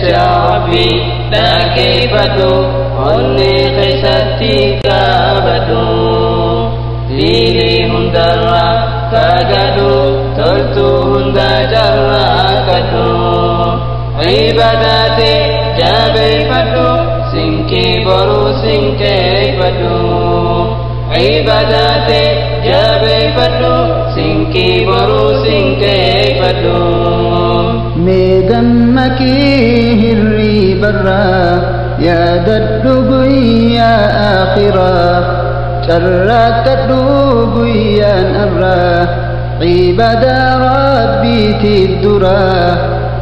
jecha Rabbii dhaggeeffadhu onni keessatti qabadhu diinii hundarraa fagaadhu toltuu hunda jalaa kadhu ibaadaate jabeeffadhu sinkii boruu sinkeeffadhu ibaadaate jabeeffadhu sinkii boruu sinkeeffadhu meegammakii hirribarraa yaadadhu guyyaa aakhiraa carraaqqadhu guyyaan arraa cibadaa rabbiitiif duraa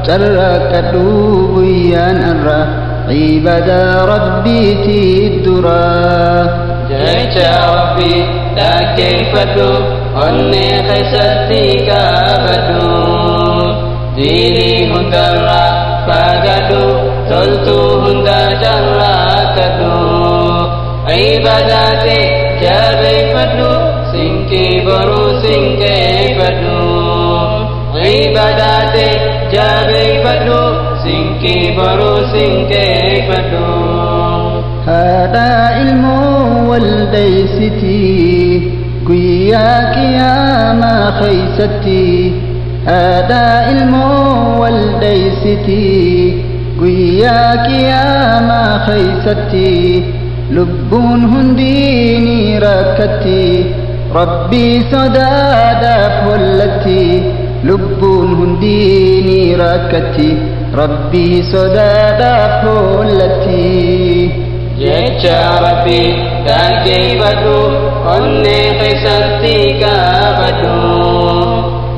carraaqqadhu guyyaan arraa cibadaa rabbiitiif duraa jecha Rabbii dhaggeeffadhu onni keessatti qabadhu diinii hundarraa fagaadhu toltuu hunda jalaa kadhu ibaadaate jabeeffadhu sinkii boruu sinkeeffadhu ibaadaate jabeeffadhu sinkii boruu sinkeeffadhu haadha ilmoo waldaysitii guyyaa qiyaamaa keeysatti haadha ilmoo waldaysitii guyyaa qiyaamaa keeysatti lubbuun hundiini rakkatti rabbii sodaadhaaf hollatti lubbuun hundiini rakkatti rabbii sodaadhaaf hollatti jecha Rabbii dhaggeeffadhu onni keessatti qabadhu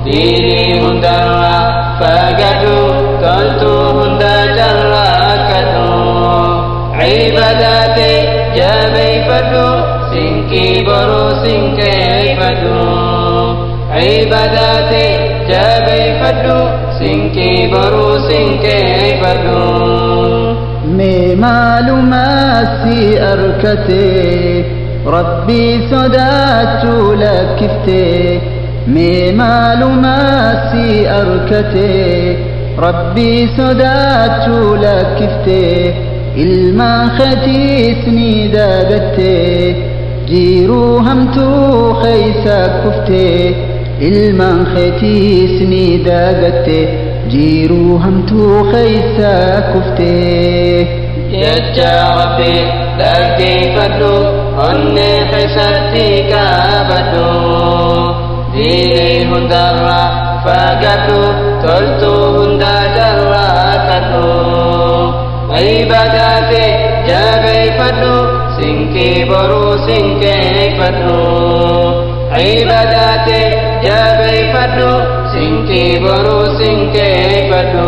diinii hundarraa fagaadhu toltuu hunda jalaa kadhu ibaadaate jabeeffadhu sinkii boruu sinkeeffadhu ibaadaate jabeeffadhu sinkii boruu sinkeeffadhu mee maalumaa si arkate rabbii sodaachuu lakkifte mee maalumaa si arkate rabbii sodaachuu lakkifte ilmaan keetiis ni daagatte jiiruu hamtuu keeysa kufte ilmaan keetiis ni daagatte jiiruu hamtuu keeysa kufte jecha Rabbii dhaggeeffadhu onni keessatti qabadhu diinii hundarraa fagaadhu toltuu hunda jalaa kadhu ibaadaate jabeeffadhu sinkii boruu sinkeeffadhu ibaadaate jabeeffadhu sinkii boruu sinkeeffadhu